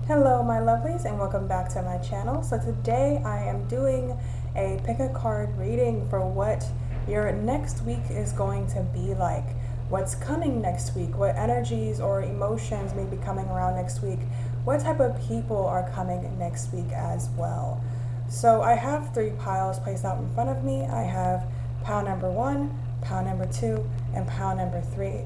Hello my lovelies and welcome back to my channel. So today I am doing a pick a card reading for what your next week is going to be like. What's coming next week, what energies or emotions may be coming around next week, what type of people are coming next week as well. So I have 3 piles placed out in front of me. I have pile number 1, pile number 2, and pile number 3.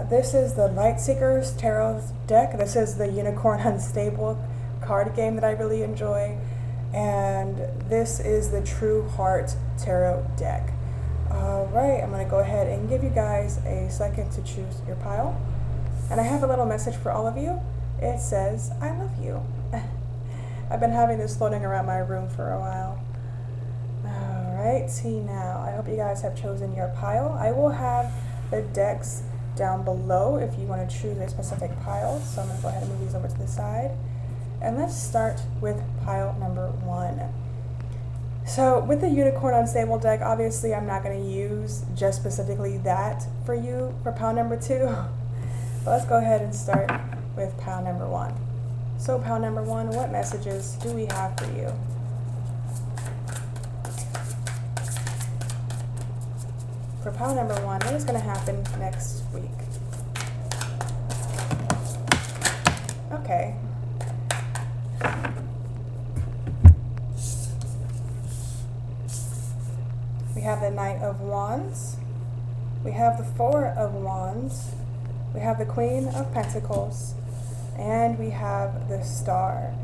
This is the Light Seekers Tarot deck. This is the Unicorn Unstable card game that I really enjoy. And this is the True Heart Tarot deck. Alright, I'm going to go ahead and give you guys a second to choose your pile. And I have a little message for all of you. It says, I love you. I've been having this floating around my room for a while. Alright, see now. I hope you guys have chosen your pile. I will have the decks down below if you want to choose a specific pile. So I'm going to go ahead and move these over to the side. And let's start with pile number 1. So with the Unicorn Unstable deck, obviously I'm not going to use just specifically that for you for pile number 2. But let's go ahead and start with pile number 1. So pile number 1, what messages do we have for you? For pile number 1, what is going to happen next week? Okay. We have the Knight of Wands. We have the Four of Wands. We have the Queen of Pentacles. And we have the Star.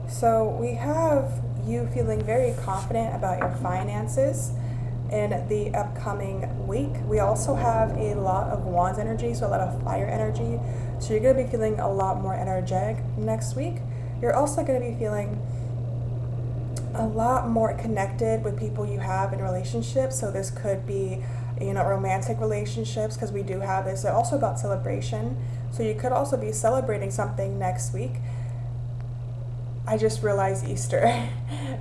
So we have you feeling very confident about your finances in the upcoming week. We also have a lot of Wands energy, so a lot of fire energy. So you're going to be feeling a lot more energetic next week. You're also going to be feeling a lot more connected with people you have in relationships. So this could be, romantic relationships, because we do have this. It's also about celebration. So you could also be celebrating something next week. I just realized Easter.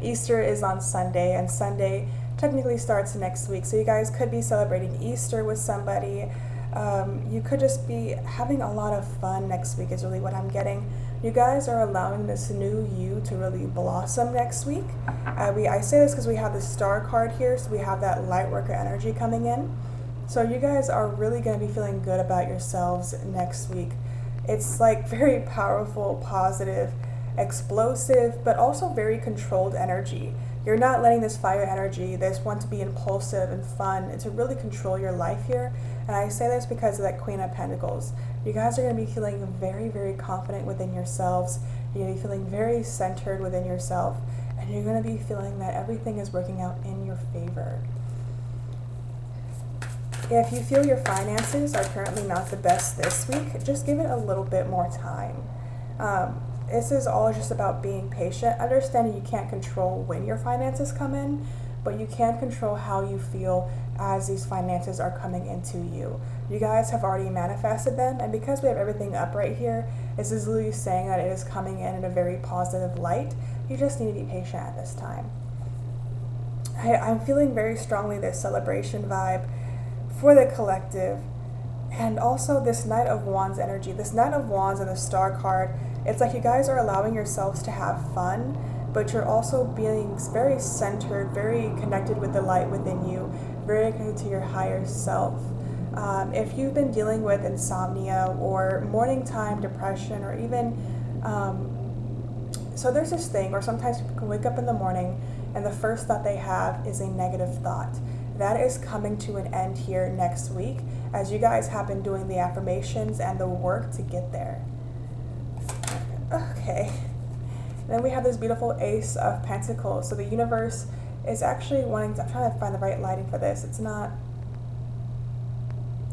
Easter is on Sunday, and Sunday technically starts next week. So you guys could be celebrating Easter with somebody. You could just be having a lot of fun next week is really what I'm getting. You guys are allowing this new you to really blossom next week. I say this because we have the Star card here, so we have that light worker energy coming in. So you guys are really going to be feeling good about yourselves next week. It's like very powerful, positive, explosive, but also very controlled energy. You're not letting this fire energy, this want to be impulsive and fun, and to really control your life here. And I say this because of that Queen of Pentacles. You guys are going to be feeling very, very confident within yourselves. You're going to be feeling very centered within yourself. And you're going to be feeling that everything is working out in your favor. If you feel your finances are currently not the best this week, just give it a little bit more time. This is all just about being patient, understanding you can't control when your finances come in, but you can control how you feel as these finances are coming into you. You guys have already manifested them, and because we have everything up right here, this is literally saying that it is coming in a very positive light. You just need to be patient at this time. I'm feeling very strongly this celebration vibe for the collective, and also this Knight of Wands energy. This Knight of Wands and the Star card, it's like you guys are allowing yourselves to have fun, but you're also being very centered, very connected with the light within you, very connected to your higher self. If you've been dealing with insomnia or morning time depression, or even, so there's this thing where sometimes people can wake up in the morning and the first thought they have is a negative thought. That is coming to an end here next week, as you guys have been doing the affirmations and the work to get there. Okay. Then we have this beautiful Ace of Pentacles. So the universe is actually wanting to, I'm trying to find the right lighting for this. It's not,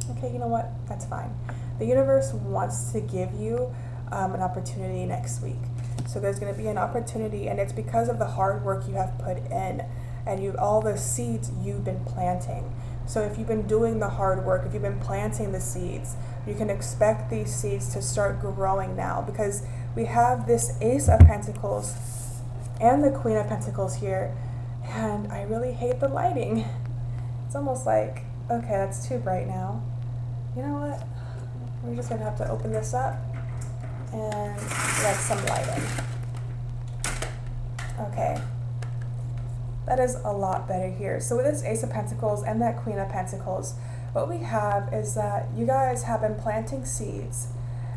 okay, you know what? That's fine. The universe wants to give you an opportunity next week. So there's going to be an opportunity, and it's because of the hard work you have put in and all the seeds you've been planting. So if you've been doing the hard work, if you've been planting the seeds, you can expect these seeds to start growing now, because we have this Ace of Pentacles and the Queen of Pentacles here, and I really hate the lighting. It's almost like, okay, that's too bright now. You know what? We're just gonna have to open this up and like some lighting. Okay. That is a lot better here. So with this Ace of Pentacles and that Queen of Pentacles, what we have is that you guys have been planting seeds,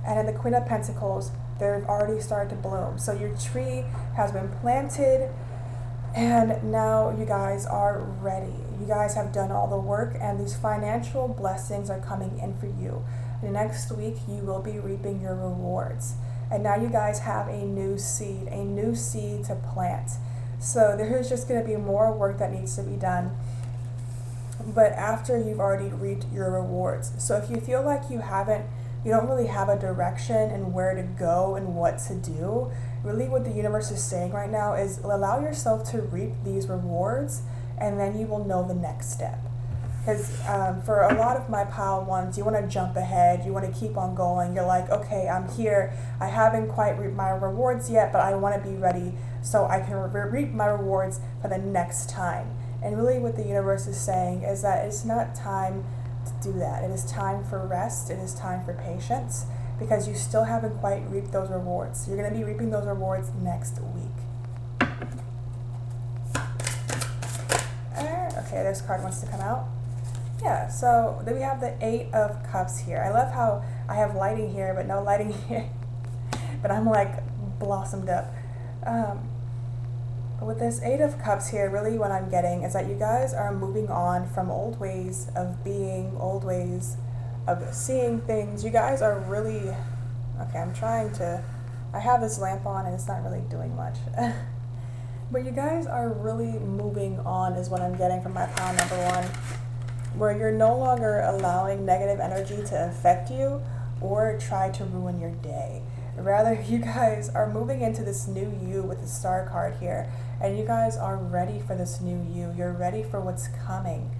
and in the Queen of Pentacles, they've already started to bloom. So your tree has been planted, and now you guys are ready. You guys have done all the work, and these financial blessings are coming in for you. The next week, you will be reaping your rewards. And now you guys have a new seed to plant. So there's just going to be more work that needs to be done, but after you've already reaped your rewards. So if you feel like you don't really have a direction and where to go and what to do, really what the universe is saying right now is allow yourself to reap these rewards, and then you will know the next step. Because for a lot of my pile ones, you want to jump ahead, you want to keep on going. You're like, okay, I'm here, I haven't quite reaped my rewards yet, but I want to be ready so I can reap my rewards for the next time. And really what the universe is saying is that it's not time to do that. It is time for rest, it is time for patience, because you still haven't quite reaped those rewards. You're going to be reaping those rewards next week. Okay, this card wants to come out. Yeah, so then we have the Eight of Cups here. I love how I have lighting here, but no lighting here. But I'm like blossomed up. But with this Eight of Cups here, really what I'm getting is that you guys are moving on from old ways of being, old ways of seeing things. You guys are really, okay, I have this lamp on and it's not really doing much. But you guys are really moving on is what I'm getting from my pile number one, where you're no longer allowing negative energy to affect you or try to ruin your day. Rather, you guys are moving into this new you with the Star card here, and you guys are ready for this new you. You're ready for what's coming.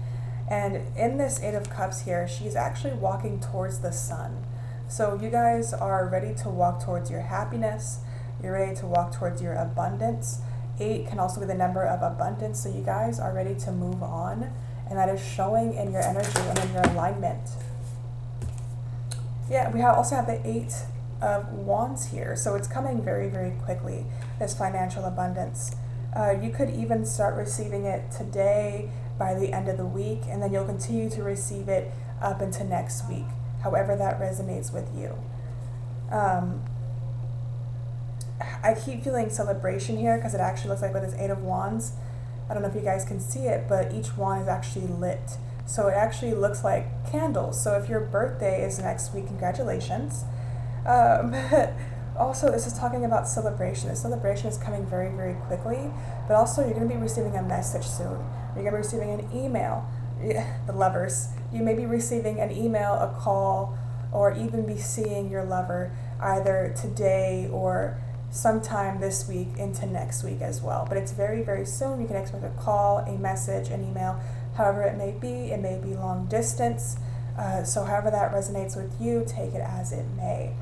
And in this Eight of Cups here, she's actually walking towards the sun. So you guys are ready to walk towards your happiness. You're ready to walk towards your abundance. 8 can also be the number of abundance, so you guys are ready to move on, and that is showing in your energy and in your alignment. Yeah, we also have the 8 of Wands here, so it's coming very, very quickly, this financial abundance. You could even start receiving it today by the end of the week, and then you'll continue to receive it up into next week, however that resonates with you. I keep feeling celebration here because it actually looks like with this Eight of Wands, I don't know if you guys can see it, but each wand is actually lit. So it actually looks like candles. So if your birthday is next week, congratulations. But also this is talking about celebration. The celebration is coming very, very quickly, but also you're going to be receiving a message soon. You're going to be receiving an email. The lovers. You may be receiving an email, a call, or even be seeing your lover either today or sometime this week into next week as well. But it's very, very soon. You can expect a call, a message, an email, however it may be. It may be long distance. So however that resonates with you, take it as it may.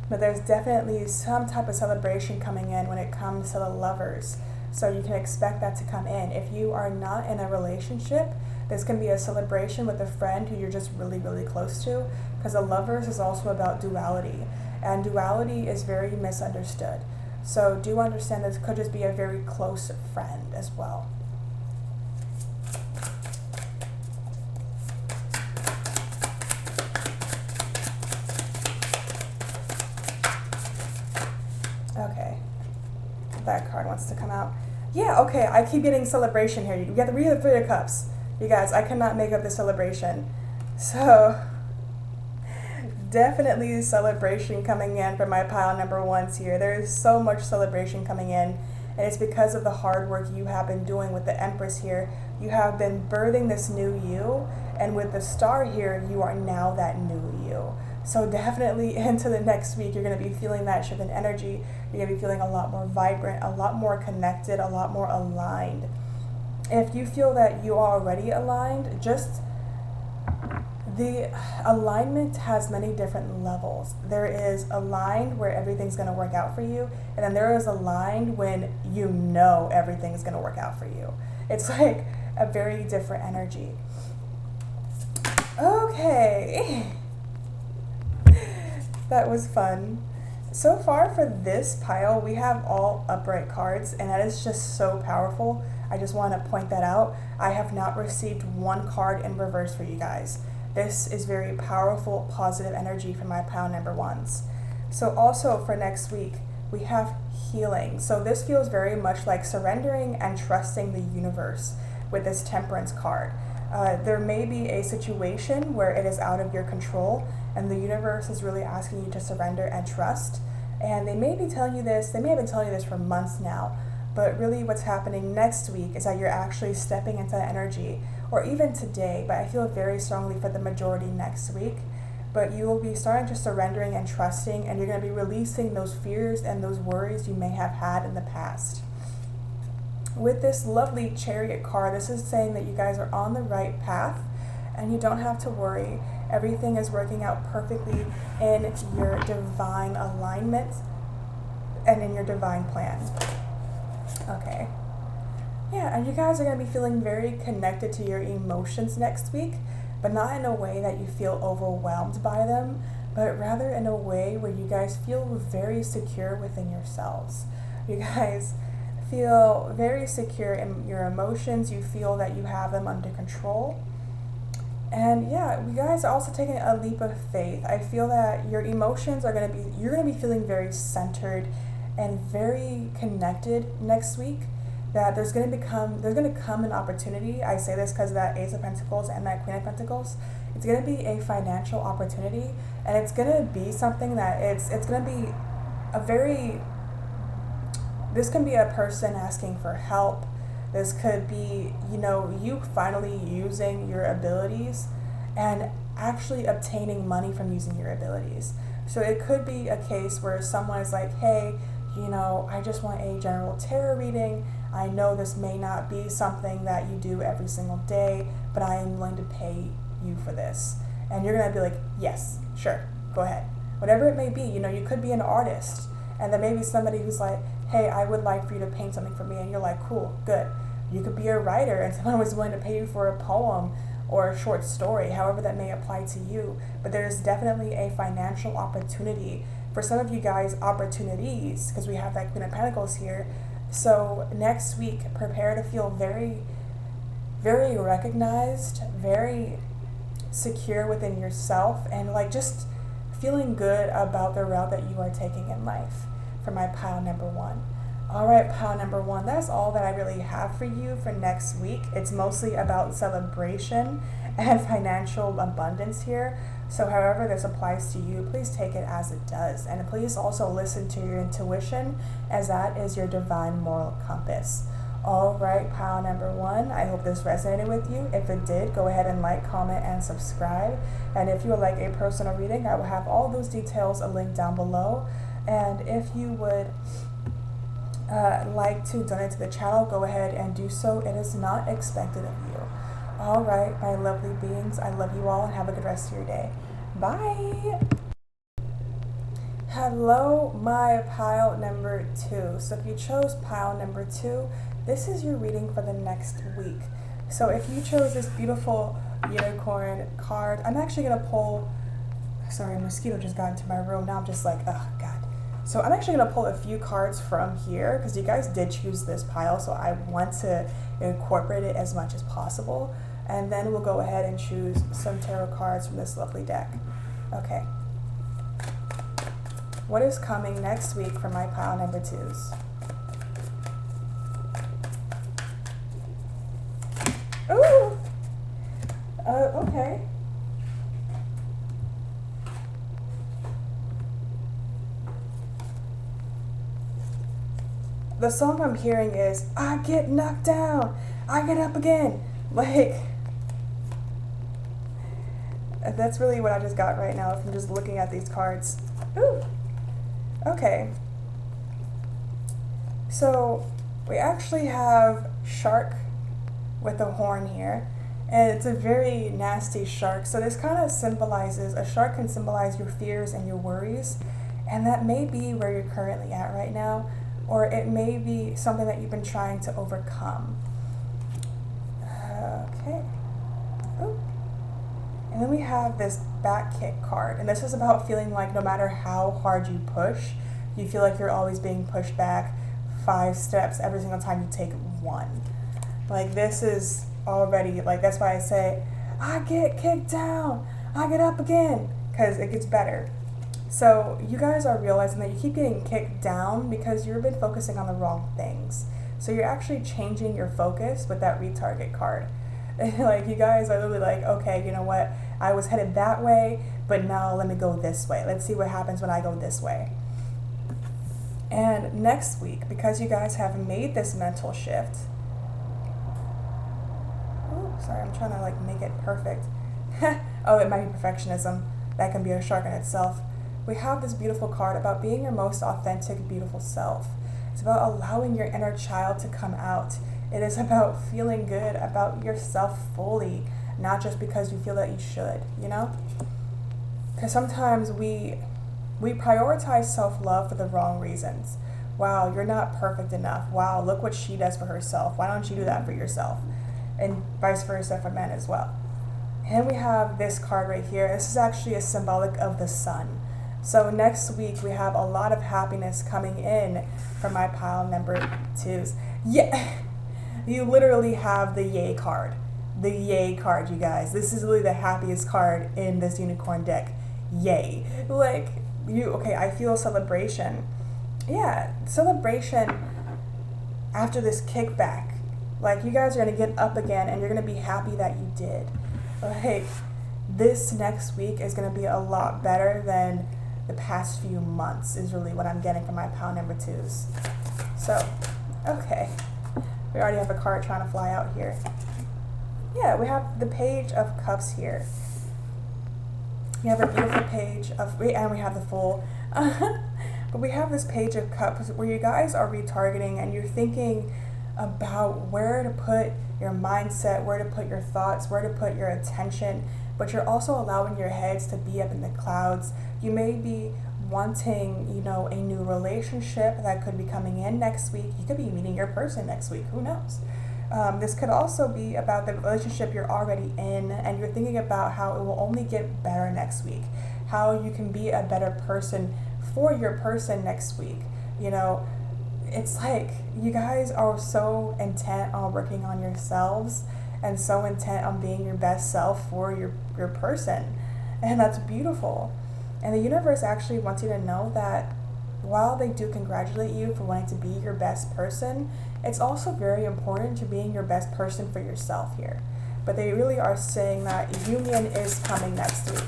But there's definitely some type of celebration coming in when it comes to the lovers. So you can expect that to come in. If you are not in a relationship, there's going to be a celebration with a friend who you're just really, really close to, because the lovers is also about duality. And duality is very misunderstood. So do understand this could just be a very close friend as well. Okay, that card wants to come out. Yeah, okay, I keep getting celebration here. You get the Three of Cups. You guys, I cannot make up the celebration. So definitely celebration coming in for my pile number ones here. There is so much celebration coming in, and it's because of the hard work you have been doing with the Empress here. You have been birthing this new you, and with the Star here, you are now that new you. So definitely into the next week, you're going to be feeling that shift in energy. You're going to be feeling a lot more vibrant, a lot more connected, a lot more aligned. If you feel that you are already aligned, just the alignment has many different levels. There is aligned where everything's going to work out for you, and then there is aligned when you know everything's going to work out for you. It's like a very different energy. Okay. That was fun. So far for this pile, we have all upright cards, and that is just so powerful. I just want to point that out. I have not received one card in reverse for you guys. This is very powerful, positive energy for my pile number ones. So also for next week, we have healing. So this feels very much like surrendering and trusting the universe with this Temperance card. There may be a situation where it is out of your control and the universe is really asking you to surrender and trust. And they may be telling you this, they may have been telling you this for months now, but really what's happening next week is that you're actually stepping into that energy, or even today, but I feel it very strongly for the majority next week. But you will be starting to surrendering and trusting, and you're going to be releasing those fears and those worries you may have had in the past. With this lovely Chariot card, this is saying that you guys are on the right path and you don't have to worry. Everything is working out perfectly in your divine alignment and in your divine plan. Okay. Yeah, and you guys are going to be feeling very connected to your emotions next week, but not in a way that you feel overwhelmed by them, but rather in a way where you guys feel very secure within yourselves. You guys feel very secure in your emotions. You feel that you have them under control. And yeah, you guys are also taking a leap of faith. I feel that your emotions are you're going to be feeling very centered and very connected next week. That there's going to come an opportunity. I say this because of that Ace of Pentacles and that Queen of Pentacles. It's going to be a financial opportunity, and it's going to be something that it's going to be this can be a person asking for help. This could be, you finally using your abilities and actually obtaining money from using your abilities. So it could be a case where someone is like, hey, I just want a general tarot reading. I know this may not be something that you do every single day, but I am willing to pay you for this. And you're going to be like, yes, sure, go ahead. Whatever it may be, you could be an artist. And there may be somebody who's like, hey, I would like for you to paint something for me. And you're like, cool, good. You could be a writer and someone was willing to pay you for a poem or a short story, however that may apply to you. But there's definitely a financial opportunity. For some of you guys, opportunities, because we have that Queen of Pentacles here. So next week, prepare to feel very, very recognized, very secure within yourself, and just feeling good about the route that you are taking in life for my pile number one. All right, pile number one, that's all that I really have for you for next week. It's mostly about celebration and financial abundance here. So however this applies to you, please take it as it does. And please also listen to your intuition, as that is your divine moral compass. All right, pile number one, I hope this resonated with you. If it did, go ahead and like, comment, and subscribe. And if you would like a personal reading, I will have all those details linked down below. And if you would like to donate to the channel, go ahead and do so. It is not expected of you. All right, my lovely beings, I love you all and have a good rest of your day. Bye. Hello, my pile number two. So if you chose pile number two, this is your reading for the next week. So if you chose this beautiful unicorn card, I'm actually going to pull, sorry, a mosquito just got into my room. Now I'm just like, oh God. So I'm actually going to pull a few cards from here because you guys did choose this pile, so I want to incorporate it as much as possible. And then we'll go ahead and choose some tarot cards from this lovely deck. Okay. What is coming next week for my pile number twos? Ooh! Okay. The song I'm hearing is, I get knocked down, I get up again. That's really what I just got right now from just looking at these cards. Ooh. Okay. So we actually have shark with a horn here, and it's a very nasty shark. So this kind of symbolizes, a shark can symbolize your fears and your worries, and that may be where you're currently at right now, or it may be something that you've been trying to overcome. Okay. Ooh. And then we have this back kick card. And this is about feeling like no matter how hard you push, you feel like you're always being pushed back 5 steps every single time you take one. Like this is already, like that's why I say, I get kicked down, I get up again, because it gets better. So you guys are realizing that you keep getting kicked down because you've been focusing on the wrong things. So you're actually changing your focus with that retarget card. Like you guys are literally like, okay, you know what? I was headed that way, but now let me go this way. Let's see what happens when I go this way. And next week, because you guys have made this mental shift, sorry, I'm trying to like make it perfect. Oh, it might be perfectionism. That can be a shark in itself. We have this beautiful card about being your most authentic, beautiful self. It's about allowing your inner child to come out. It is about feeling good about yourself fully, not just because you feel that you should, you know? Because sometimes we prioritize self-love for the wrong reasons. Wow, you're not perfect enough. Wow, look what she does for herself. Why don't you do that for yourself? And vice versa for men as well. And we have this card right here. This is actually a symbolic of the sun. So next week we have a lot of happiness coming in from my pile number 2s. Yeah, you literally have the yay card. The yay card, you guys. This is really the happiest card in this unicorn deck. Yay. Like, okay, I feel celebration. Yeah, celebration after this kickback. Like, you guys are going to get up again and you're going to be happy that you did. Like, this next week is going to be a lot better than the past few months is really what I'm getting from my pile number 2s. So, okay. We already have a card trying to fly out here. Yeah, we have the Page of Cups here. We have a beautiful page of, and we have the Fool. But we have this Page of Cups where you guys are retargeting and you're thinking about where to put your mindset, where to put your thoughts, where to put your attention, but you're also allowing your heads to be up in the clouds. You may be wanting, you know, a new relationship that could be coming in next week. You could be meeting your person next week, who knows? This could also be about the relationship you're already in and you're thinking about how it will only get better next week, how you can be a better person for your person next week. You know, it's like you guys are so intent on working on yourselves and so intent on being your best self for your person. And that's beautiful. And the universe actually wants you to know that while they do congratulate you for wanting to be your best person, it's also very important to being your best person for yourself here. But they really are saying that union is coming next week.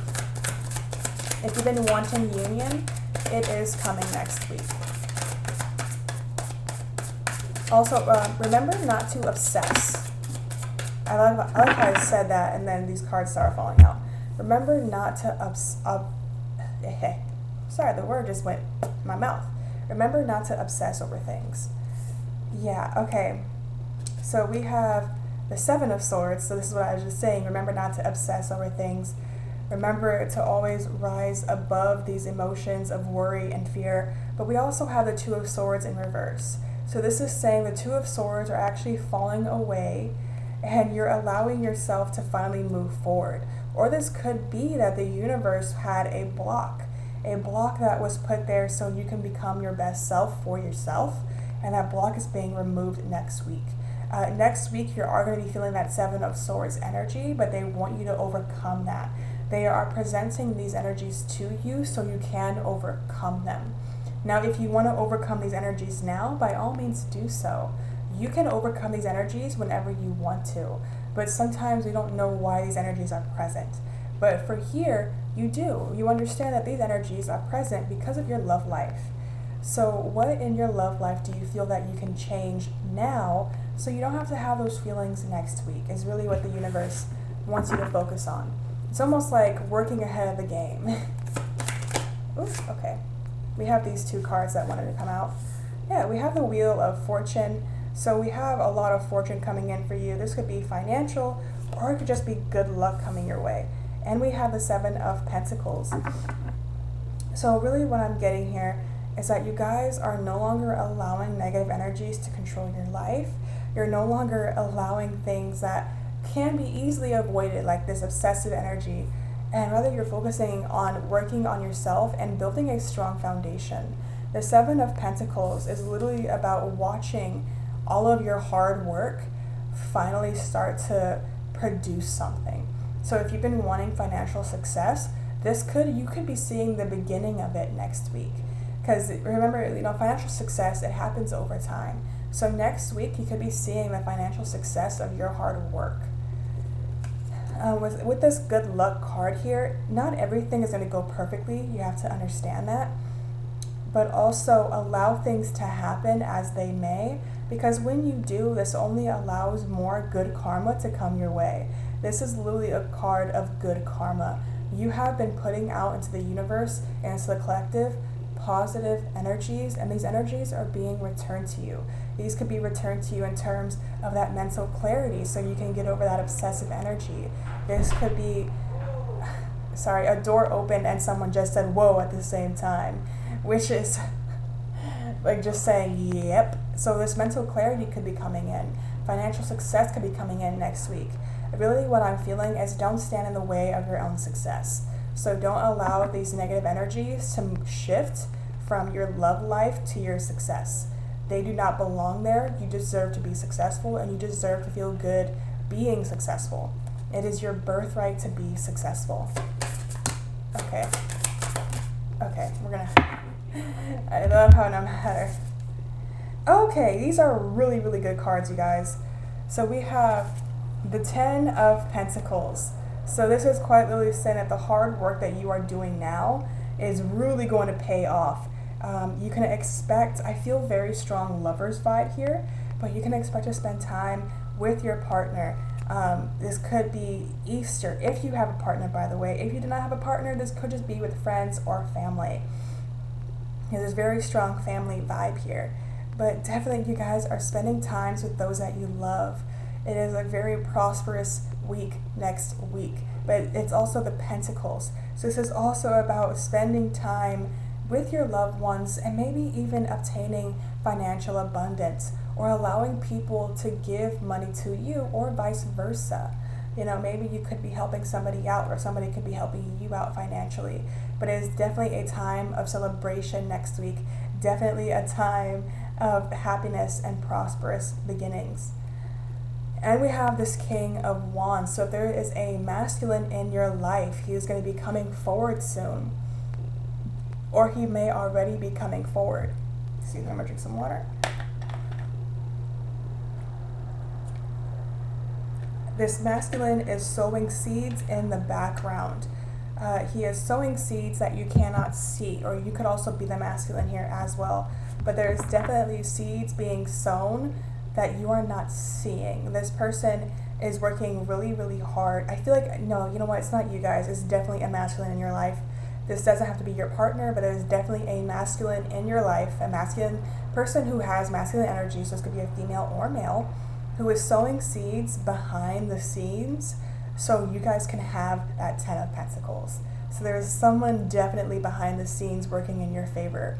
If you've been wanting union, it is coming next week. Also, remember not to obsess. I like how I said that and then these cards started falling out. Remember not to sorry, the word just went in my mouth. Remember not to obsess over things. Yeah, okay. So we have the 7 of Swords. So this is what I was just saying. Remember not to obsess over things. Remember to always rise above these emotions of worry and fear. But we also have the 2 of Swords in reverse. So this is saying the 2 of Swords are actually falling away and you're allowing yourself to finally move forward. Or this could be that the universe had a block that was put there so you can become your best self for yourself, and that block is being removed next week. Next week, you are going to be feeling that 7 of Swords energy, but they want you to overcome that. They are presenting these energies to you so you can overcome them. Now, if you want to overcome these energies now, by all means do so. You can overcome these energies whenever you want to, but sometimes we don't know why these energies are present. But for here, you do. You understand that these energies are present because of your love life. So what in your love life do you feel that you can change now so you don't have to have those feelings next week is really what the universe wants you to focus on. It's almost like working ahead of the game. Oops, okay. We have these 2 cards that wanted to come out. Yeah, we have the Wheel of Fortune. So we have a lot of fortune coming in for you. This could be financial or it could just be good luck coming your way. And we have the 7 of Pentacles. So really what I'm getting here is that you guys are no longer allowing negative energies to control your life. You're no longer allowing things that can be easily avoided, like this obsessive energy, and rather you're focusing on working on yourself and building a strong foundation. The Seven of Pentacles is literally about watching all of your hard work finally start to produce something. So if you've been wanting financial success, you could be seeing the beginning of it next week. Because remember, financial success, it happens over time. So next week, you could be seeing the financial success of your hard work. With this good luck card here, not everything is going to go perfectly. You have to understand that. But also allow things to happen as they may, because when you do, this only allows more good karma to come your way. This is literally a card of good karma. You have been putting out into the universe and into the collective positive energies, and these energies are being returned to you. These could be returned to you in terms of that mental clarity, so you can get over that obsessive energy. This could be, a door opened and someone just said whoa at the same time, which is like just saying yep. So this mental clarity could be coming in. Financial success could be coming in next week. Really what I'm feeling is don't stand in the way of your own success. So don't allow these negative energies to shift from your love life to your success. They do not belong there. You deserve to be successful, and you deserve to feel good being successful. It is your birthright to be successful. Okay, we're gonna, I love how no matter. Okay, these are really, really good cards, you guys. So we have the Ten of Pentacles. So this is quite literally saying that the hard work that you are doing now is really going to pay off. You can expect, I feel very strong lover's vibe here, but you can expect to spend time with your partner. This could be Easter, if you have a partner, by the way. If you do not have a partner, this could just be with friends or family. There's very strong family vibe here. But definitely you guys are spending times with those that you love. It is a very prosperous week next week, but it's also the Pentacles. So this is also about spending time with your loved ones and maybe even obtaining financial abundance or allowing people to give money to you or vice versa. Maybe you could be helping somebody out or somebody could be helping you out financially. But it is definitely a time of celebration next week, definitely a time of happiness and prosperous beginnings. And we have this King of Wands. So if there is a masculine in your life, he is going to be coming forward soon. Or he may already be coming forward. Excuse me, I'm going to drink some water. This masculine is sowing seeds in the background. He is sowing seeds that you cannot see, or you could also be the masculine here as well. But there's definitely seeds being sown that you are not seeing. This person is working really, really hard. I feel like, no, you know what? It's not you guys. It's definitely a masculine in your life. This doesn't have to be your partner, but it is definitely a masculine in your life, a masculine person who has masculine energy. So this could be a female or male who is sowing seeds behind the scenes so you guys can have that Ten of Pentacles. So there's someone definitely behind the scenes working in your favor.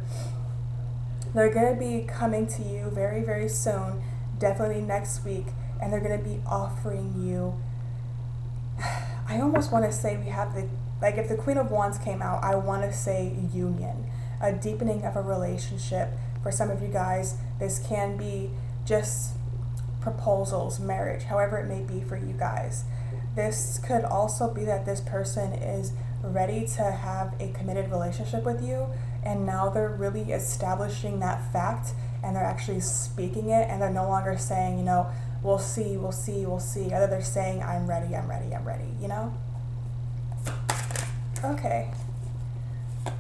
They're going to be coming to you very, very soon, definitely next week, and they're going to be offering you, I almost want to say we have the, like if the Queen of Wands came out, I want to say union, a deepening of a relationship. For some of you guys, this can be just proposals, marriage, however it may be for you guys. This could also be that this person is ready to have a committed relationship with you, and now they're really establishing that fact and they're actually speaking it, and they're no longer saying, we'll see. Rather they're saying, I'm ready. Okay.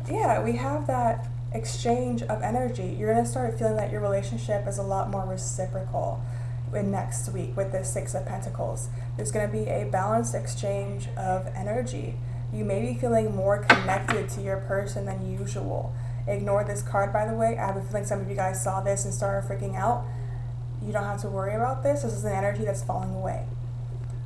Yeah, we have that exchange of energy. You're going to start feeling that your relationship is a lot more reciprocal in next week with the Six of Pentacles. There's going to be a balanced exchange of energy. You may be feeling more connected to your person than usual. Ignore this card, by the way. I have a feeling some of you guys saw this and started freaking out. You don't have to worry about this. This is an energy that's falling away.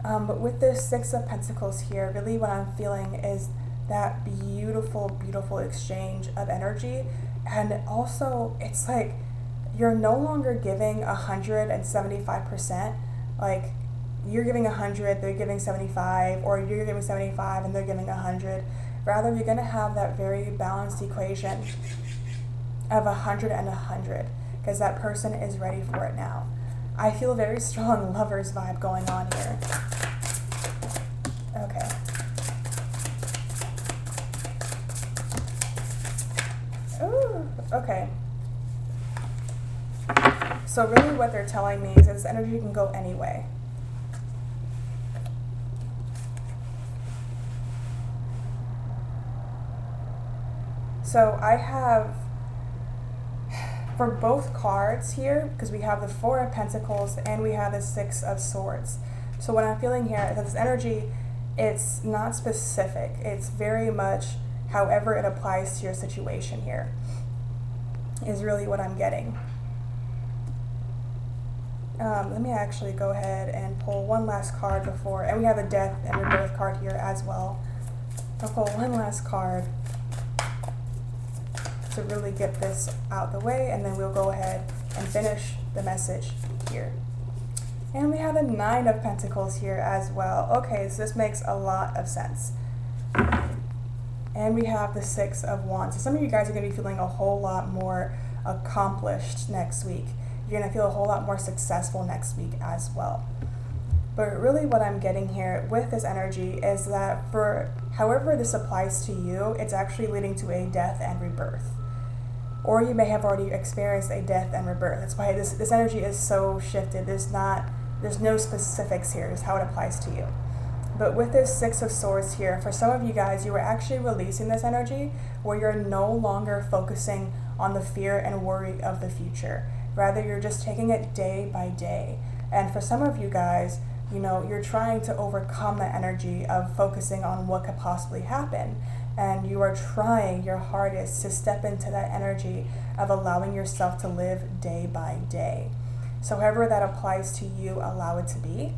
But with this Six of Pentacles here, really what I'm feeling is that beautiful, beautiful exchange of energy. And also, it's like you're no longer giving 175%. Like, you're giving 100, they're giving 75, or you're giving 75 and they're giving 100. Rather, you're going to have that very balanced equation of 100 and 100, because that person is ready for it now. I feel a very strong Lovers vibe going on here. Okay. Ooh, okay. So really what they're telling me is this energy can go any way. So I have, for both cards here, because we have the Four of Pentacles and we have the Six of Swords. So what I'm feeling here is that this energy, it's not specific. It's very much however it applies to your situation here, is really what I'm getting. Let me actually go ahead and pull one last card before, and we have a Death and Rebirth card here as well. I'll pull one last card to really get this out the way, and then we'll go ahead and finish the message here. And we have a Nine of Pentacles here as well. Okay, so this makes a lot of sense. And we have the Six of Wands. So some of you guys are going to be feeling a whole lot more accomplished next week. You're going to feel a whole lot more successful next week as well. But really what I'm getting here with this energy is that for however this applies to you, it's actually leading to a death and rebirth. Or you may have already experienced a death and rebirth. That's why this energy is so shifted. There's no specifics here, just how it applies to you. But with this Six of Swords here, for some of you guys, you are actually releasing this energy where you're no longer focusing on the fear and worry of the future. Rather, you're just taking it day by day. And for some of you guys, you know, you're trying to overcome the energy of focusing on what could possibly happen. And you are trying your hardest to step into that energy of allowing yourself to live day by day. So however that applies to you, allow it to be.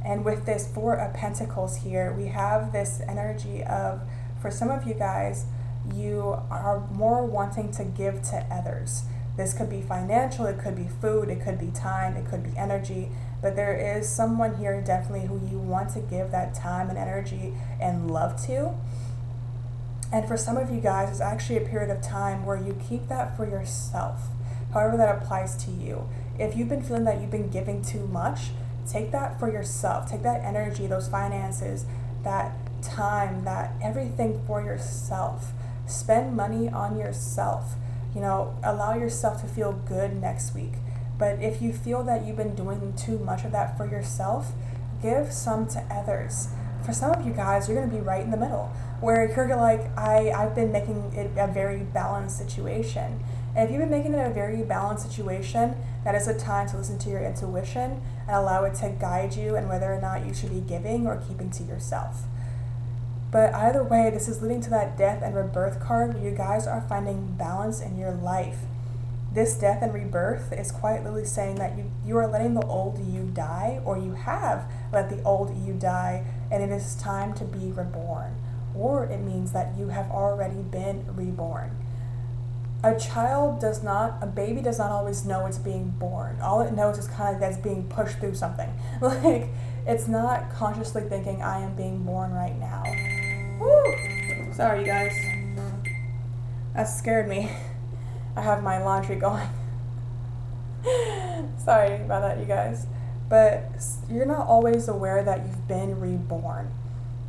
And with this Four of Pentacles here, we have this energy of, for some of you guys, you are more wanting to give to others. This could be financial, it could be food, it could be time, it could be energy, but there is someone here definitely who you want to give that time and energy and love to. And for some of you guys, it's actually a period of time where you keep that for yourself, however that applies to you. If you've been feeling that you've been giving too much, take that for yourself. Take that energy, those finances, that time, that everything for yourself. Spend money on yourself. You know, allow yourself to feel good next week. But if you feel that you've been doing too much of that for yourself, give some to others. For some of you guys, you're going to be right in the middle, where you're like, I've been making it a very balanced situation. And if you've been making it a very balanced situation, that is a time to listen to your intuition and allow it to guide you and whether or not you should be giving or keeping to yourself. But either way, this is leading to that Death and Rebirth card where you guys are finding balance in your life. This Death and Rebirth is quite literally saying that you are letting the old you die, or you have let the old you die, and it is time to be reborn. Or it means that you have already been reborn. A baby does not always know it's being born. All it knows is kind of that it's being pushed through something. Like, it's not consciously thinking, I am being born right now. Woo! Sorry, you guys. That scared me. I have my laundry going. Sorry about that, you guys. But you're not always aware that you've been reborn.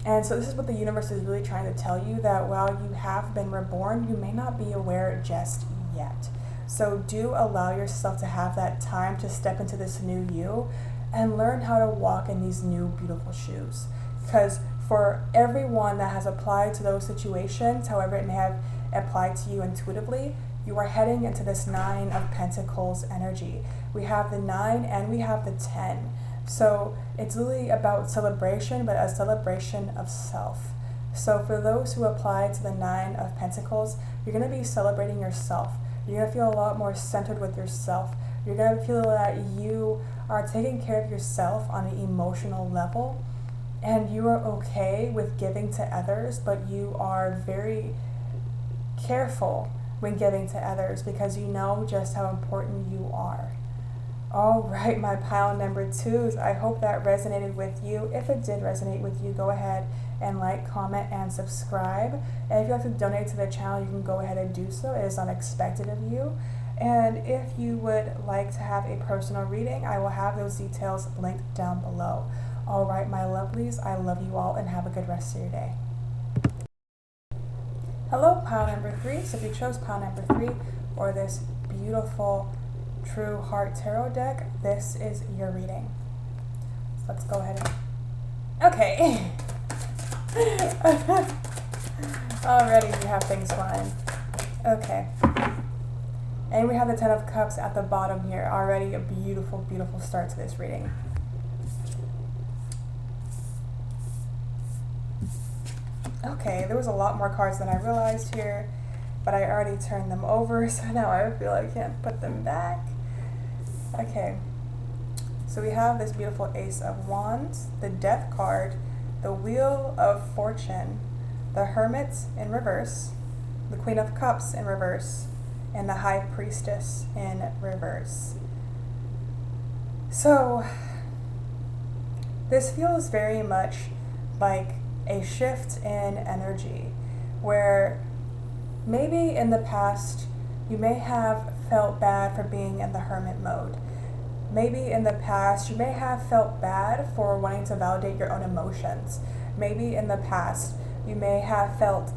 And so this is what the universe is really trying to tell you, that while you have been reborn, you may not be aware just yet. So do allow yourself to have that time to step into this new you and learn how to walk in these new beautiful shoes. Because for everyone that has applied to those situations, however it may have applied to you intuitively, you are heading into this Nine of Pentacles energy. We have the 9 and we have the 10. So it's really about celebration, but a celebration of self. So for those who apply to the 9 of Pentacles, you're going to be celebrating yourself. You're going to feel a lot more centered with yourself. You're going to feel that you are taking care of yourself on an emotional level, and you are okay with giving to others, but you are very careful when giving to others because you know just how important you are. All right, my pile number twos. I hope that resonated with you. If it did resonate with you, go ahead and like, comment, and subscribe. And if you'd like to donate to the channel, you can go ahead and do so. It is unexpected of you. And if you would like to have a personal reading, I will have those details linked down below. All right, my lovelies, I love you all and have a good rest of your day. Hello, pile number three. So if you chose pile number three or this beautiful True Heart Tarot deck, this is your reading. So let's go ahead and... Okay. Already we have things flying. Okay. And we have the Ten of Cups at the bottom here. Already a beautiful, beautiful start to this reading. Okay, there was a lot more cards than I realized here, but I already turned them over, so now I feel I can't put them back. Okay, so we have this beautiful Ace of Wands, the Death card, the Wheel of Fortune, the Hermit in reverse, the Queen of Cups in reverse, and the High Priestess in reverse. So, this feels very much like a shift in energy, where maybe in the past you may have felt bad for being in the hermit mode. Maybe in the past you may have felt bad for wanting to validate your own emotions. Maybe in the past you may have felt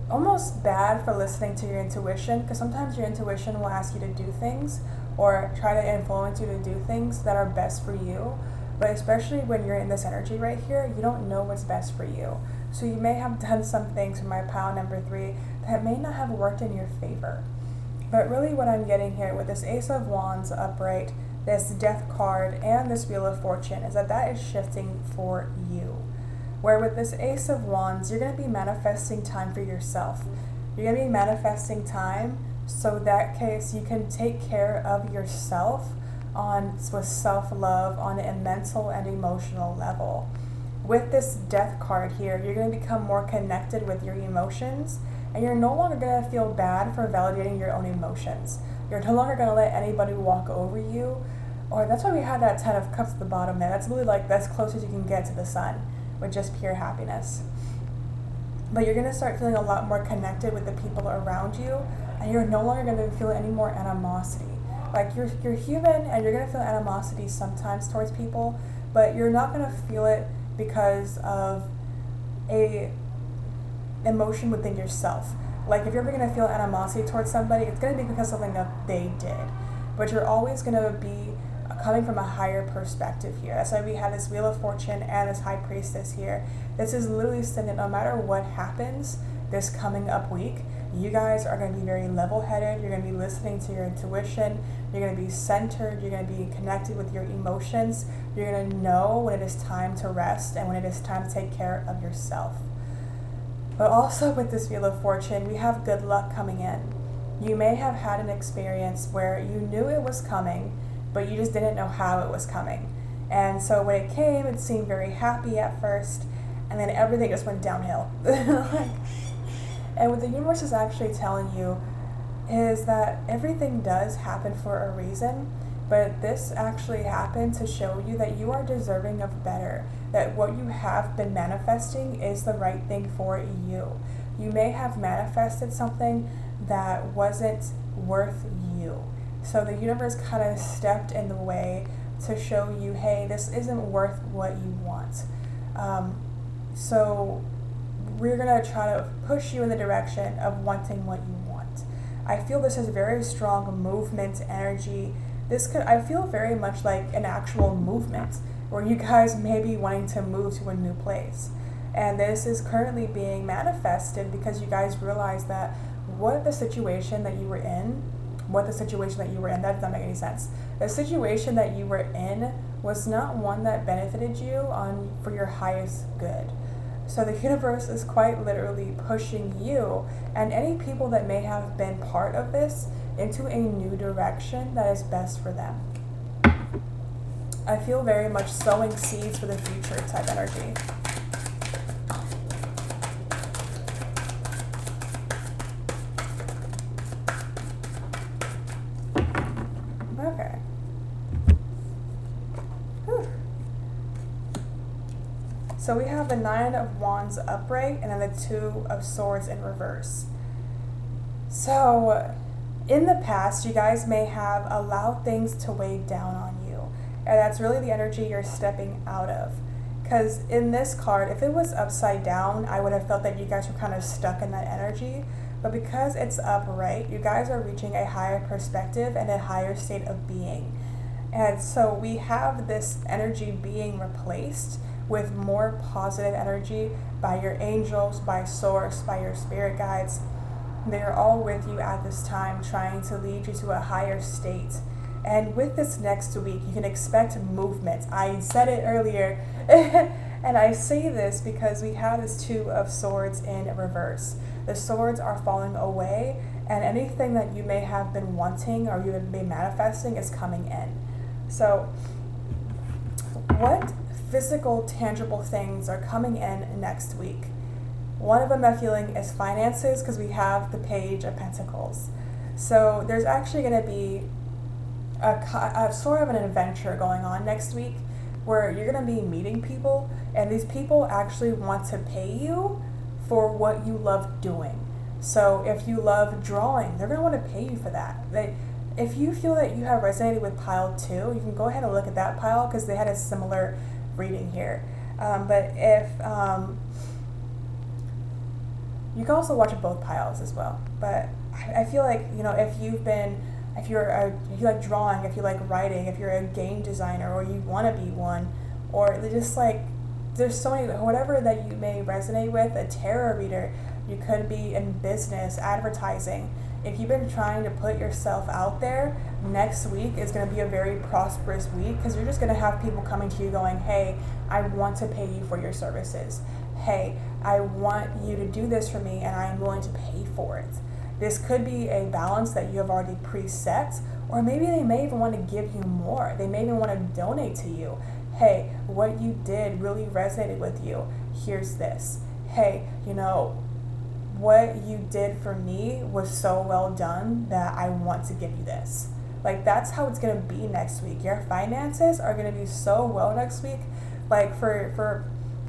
almost bad for listening to your intuition, because sometimes your intuition will ask you to do things or try to influence you to do things that are best for you. But especially when you're in this energy right here, you don't know what's best for you. So you may have done some things for my pile number three that may not have worked in your favor. But really what I'm getting here with this Ace of Wands upright, this Death card, and this Wheel of Fortune is that is shifting for you. Where with this Ace of Wands, you're going to be manifesting time for yourself. You're going to be manifesting time so that case you can take care of yourself with self-love on a mental and emotional level. With this Death card here, you're going to become more connected with your emotions, and you're no longer going to feel bad for validating your own emotions. You're no longer going to let anybody walk over you. Or that's why we have that Ten of Cups at the bottom there. That's really like that's close as you can get to the sun with just pure happiness. But you're going to start feeling a lot more connected with the people around you, and you're no longer going to feel any more animosity. Like you're human, and you're going to feel animosity sometimes towards people, but you're not going to feel it because of a emotion within yourself. Like if you're ever going to feel animosity towards somebody, it's going to be because of something that they did. But you're always going to be coming from a higher perspective here. That's why we have this Wheel of Fortune and this High Priestess here. This is literally saying that no matter what happens this coming up week, you guys are going to be very level-headed. You're going to be listening to your intuition. You're going to be centered. You're going to be connected with your emotions. You're going to know when it is time to rest and when it is time to take care of yourself. But also with this Wheel of Fortune, we have good luck coming in. You may have had an experience where you knew it was coming, but you just didn't know how it was coming. And so when it came, it seemed very happy at first, and then everything just went downhill. And what the universe is actually telling you is that everything does happen for a reason, but this actually happened to show you that you are deserving of better, that what you have been manifesting is the right thing for you. You may have manifested something that wasn't worth you. So the universe kind of stepped in the way to show you, hey, this isn't worth what you want. So we're going to try to push you in the direction of wanting what you want. I feel this is very strong movement energy. I feel very much like an actual movement where you guys may be wanting to move to a new place. And this is currently being manifested because you guys realize that the situation that you were in, that doesn't make any sense. The situation that you were in was not one that benefited you for your highest good. So the universe is quite literally pushing you and any people that may have been part of this into a new direction that is best for them. I feel very much sowing seeds for the future type energy. Okay. So we have the 9 of Wands upright and then the 2 of Swords in reverse. So in the past, you guys may have allowed things to weigh down on you. And that's really the energy you're stepping out of. Because in this card, if it was upside down, I would have felt that you guys were kind of stuck in that energy. But because it's upright, you guys are reaching a higher perspective and a higher state of being. And so we have this energy being replaced with more positive energy by your angels, by Source, by your spirit guides. They're all with you at this time, trying to lead you to a higher state. And with this next week, you can expect movement. I said it earlier, and I say this because we have this 2 of Swords in reverse. The swords are falling away, and anything that you may have been wanting or you have been manifesting is coming in. So what physical, tangible things are coming in next week? One of them I'm feeling is finances, because we have the Page of Pentacles. So there's actually going to be a sort of an adventure going on next week where you're going to be meeting people, and these people actually want to pay you for what you love doing. So if you love drawing, they're going to want to pay you for that. If you feel that you have resonated with pile 2, you can go ahead and look at that pile because they had a similar reading here. But if you can also watch both piles as well. But I feel like, if you like drawing, if you like writing, if you're a game designer or you want to be one, or just like, there's so many, whatever that you may resonate with, a tarot reader, you could be in business, advertising. If you've been trying to put yourself out there, next week is going to be a very prosperous week because you're just going to have people coming to you going, hey, I want to pay you for your services. Hey, I want you to do this for me and I am willing to pay for it. This could be a balance that you have already preset, or maybe they may even want to give you more. They may even want to donate to you. Hey, what you did really resonated with you. Here's this. Hey, what you did for me was so well done that I want to give you this. Like, that's how it's going to be next week. Your finances are going to be so well next week. Like, for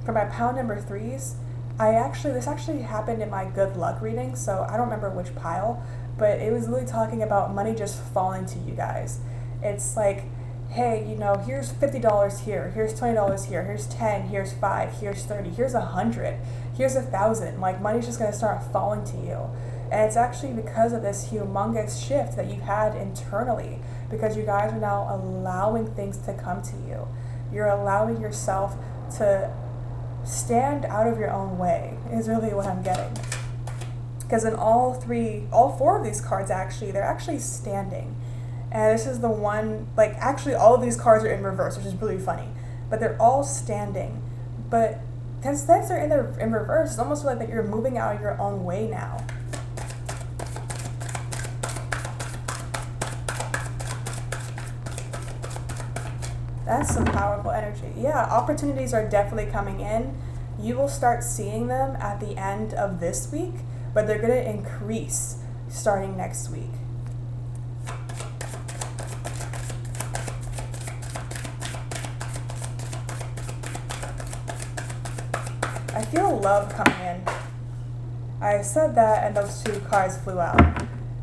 my pile number 3s, this actually happened in my good luck reading, so I don't remember which pile, but it was really talking about money just falling to you guys. It's like, hey, here's $50 here, here's $20 here, here's 10, here's 5, here's 30, here's 100, here's 1,000. Like, money's just going to start falling to you. And it's actually because of this humongous shift that you've had internally, because you guys are now allowing things to come to you. You're allowing yourself to stand out of your own way, is really what I'm getting. Because in all 4 of these cards, actually, they're actually standing. And this is the one, actually all of these cards are in reverse, which is really funny. But they're all standing. But since they're in reverse, it's almost like that you're moving out of your own way now. That's some powerful energy. Yeah, opportunities are definitely coming in. You will start seeing them at the end of this week, but they're going to increase starting next week. I feel love coming in. I said that and those 2 cards flew out.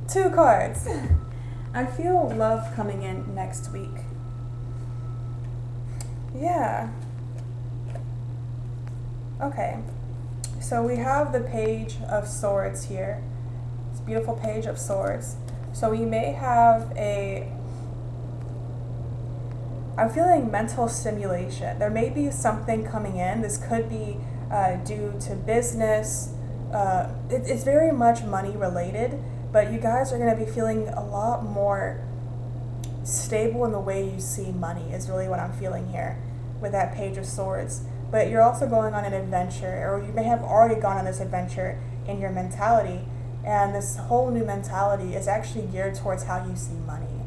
2 cards. I feel love coming in next week. Yeah. Okay. So we have the Page of Swords here. This beautiful Page of Swords. So we may have I'm feeling mental stimulation. There may be something coming in. This could be due to business. It's very much money related, but you guys are going to be feeling a lot more stable in the way you see money is really what I'm feeling here with that Page of Swords. But you're also going on an adventure, or you may have already gone on this adventure in your mentality, and this whole new mentality is actually geared towards how you see money.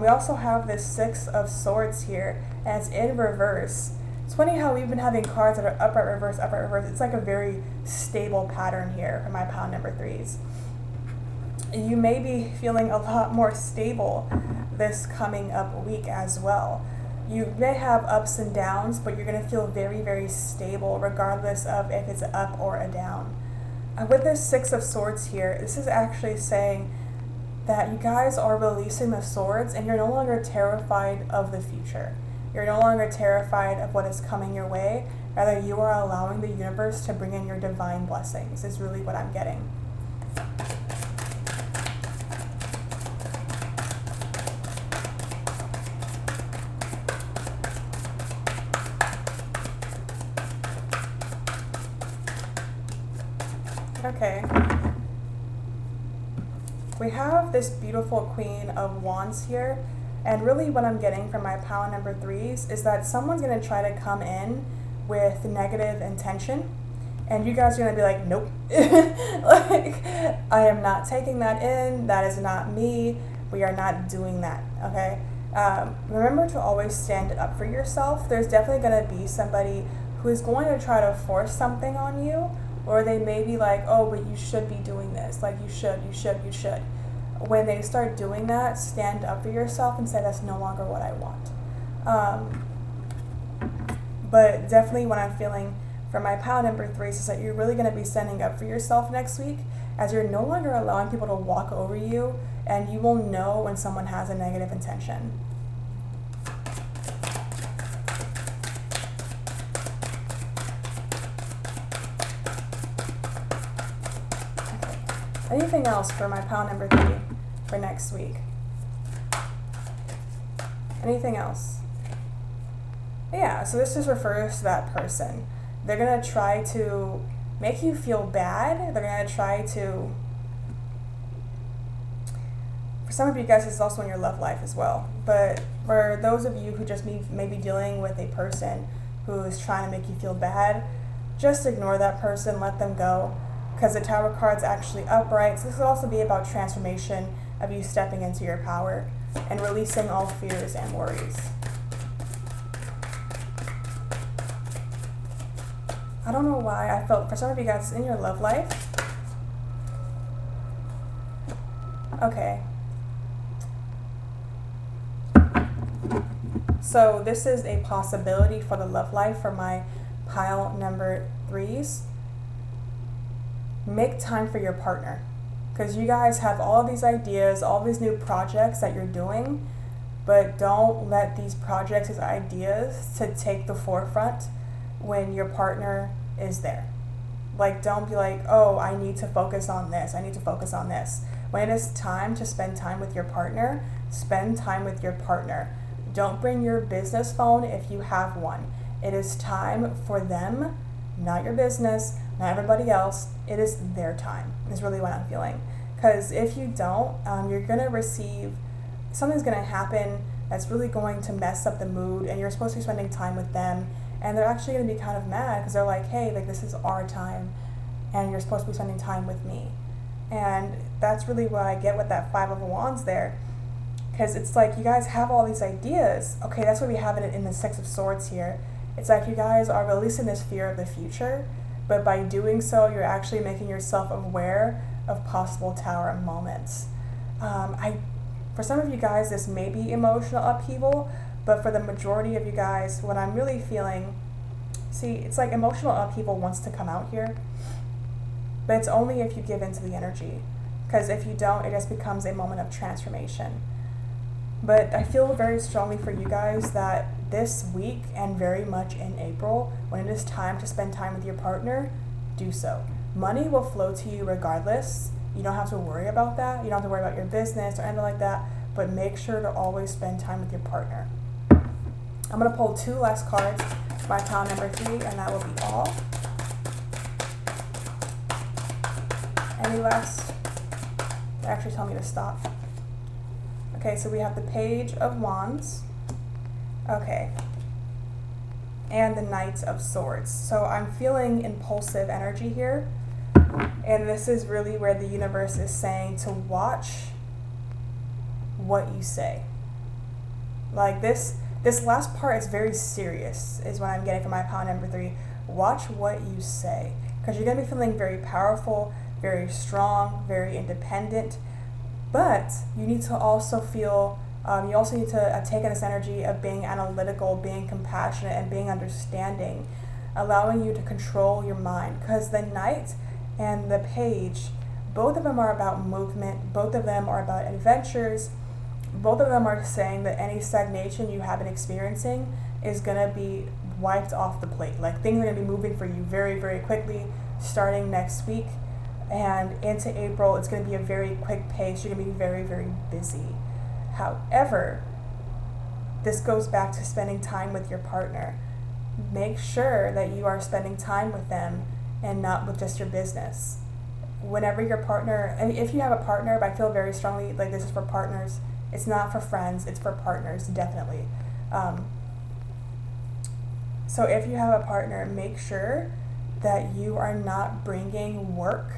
We also have this 6 of Swords here, and it's in reverse. It's funny how we've been having cards that are upright, reverse, upright, reverse. It's like a very stable pattern here for my pile number 3s. You may be feeling a lot more stable this coming up week as well. You may have ups and downs, but you're going to feel very, very stable regardless of if it's up or a down. With this Six of Swords here, this is actually saying that you guys are releasing the swords and you're no longer terrified of the future. You're no longer terrified of what is coming your way. Rather, you are allowing the universe to bring in your divine blessings, is really what I'm getting. Okay. We have this beautiful Queen of Wands here, and really what I'm getting from my pile number 3s is that someone's going to try to come in with negative intention, and you guys are going to be like, nope. Like, I am not taking that in. That is not me. We are not doing that, okay? Remember to always stand up for yourself. There's definitely going to be somebody who is going to try to force something on you, or they may be like, oh, but you should be doing this. Like, you should. When they start doing that, stand up for yourself and say, that's no longer what I want. But definitely what I'm feeling for my pile number 3s is that you're really going to be standing up for yourself next week, as you're no longer allowing people to walk over you, and you will know when someone has a negative intention. Anything else for my pile number 3 for next week? Anything else? Yeah, so this just refers to that person. They're going to try to make you feel bad. They're going to try to... For some of you guys, this is also in your love life as well. But for those of you who just may be dealing with a person who is trying to make you feel bad, just ignore that person, let them go. Because the Tower card's actually upright. So this will also be about transformation, of you stepping into your power and releasing all fears and worries. I don't know why I felt, for some of you guys in your love life. Okay. So this is a possibility for the love life for my pile number 3s. Make time for your partner, because you guys have all these ideas, all these new projects that you're doing, but don't let these projects, these ideas, to take the forefront when your partner is there. Like, don't be like, oh, I need to focus on this, I need to focus on this. When it is time to spend time with your partner, spend time with your partner. Don't bring your business phone if you have one. It is time for them, not your business, not everybody else. It is their time, is really what I'm feeling. Because if you don't, you're going to receive, something's going to happen that's really going to mess up the mood, and you're supposed to be spending time with them, and they're actually going to be kind of mad because they're like, hey, like, this is our time, and you're supposed to be spending time with me. And that's really what I get with that Five of Wands there. Because it's like you guys have all these ideas. Okay, that's what we have in the Six of Swords here. It's like you guys are releasing this fear of the future, but by doing so, you're actually making yourself aware of possible Tower moments. For some of you guys, this may be emotional upheaval, but for the majority of you guys, what I'm really feeling, see, it's like emotional upheaval wants to come out here, but it's only if you give into the energy. Because if you don't, it just becomes a moment of transformation. But I feel very strongly for you guys that this week and very much in April, when it is time to spend time with your partner, do so. Money will flow to you regardless. You don't have to worry about that. You don't have to worry about your business or anything like that, but make sure to always spend time with your partner. I'm going to pull 2 last cards, my pile number 3, and that will be all. Any last? They actually tell me to stop. Okay, so we have the Page of Wands. Okay. And the Knight of Swords. So I'm feeling impulsive energy here. And this is really where the universe is saying to watch what you say. Like this last part is very serious, is what I'm getting from my pile number 3. Watch what you say. Because you're going to be feeling very powerful, very strong, very independent. But you need to also feel You also need to take in this energy of being analytical, being compassionate, and being understanding, allowing you to control your mind. Because the Knight and the Page, both of them are about movement, both of them are about adventures, both of them are saying that any stagnation you have been experiencing is going to be wiped off the plate. Like, things are going to be moving for you very, very quickly starting next week. And into April, it's going to be a very quick pace. You're going to be very, very busy. However, this goes back to spending time with your partner. Make sure that you are spending time with them and not with just your business. Whenever your partner, I mean, if you have a partner, but I feel very strongly like this is for partners. It's not for friends, it's for partners, definitely. So if you have a partner, make sure that you are not bringing work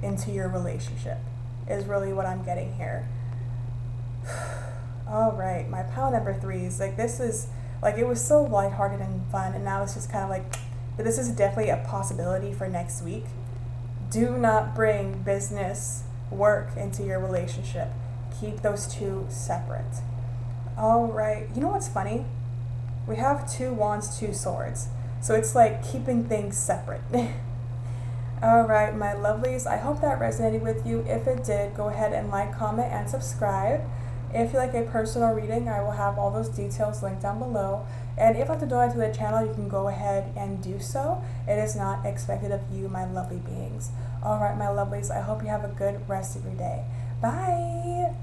into your relationship, is really what I'm getting here. All right, my pile number 3 is like, this is like, it was so lighthearted and fun, and now it's just kind of like, but this is definitely a possibility for next week. Do not bring business work into your relationship. Keep those two separate. All right, you know what's funny? We have 2 wands, 2 swords. So it's like keeping things separate. All right, my lovelies, I hope that resonated with you. If it did, go ahead and like, comment, and subscribe. If you like a personal reading, I will have all those details linked down below. And if you'd like to donate to the channel, you can go ahead and do so. It is not expected of you, my lovely beings. All right, my lovelies, I hope you have a good rest of your day. Bye.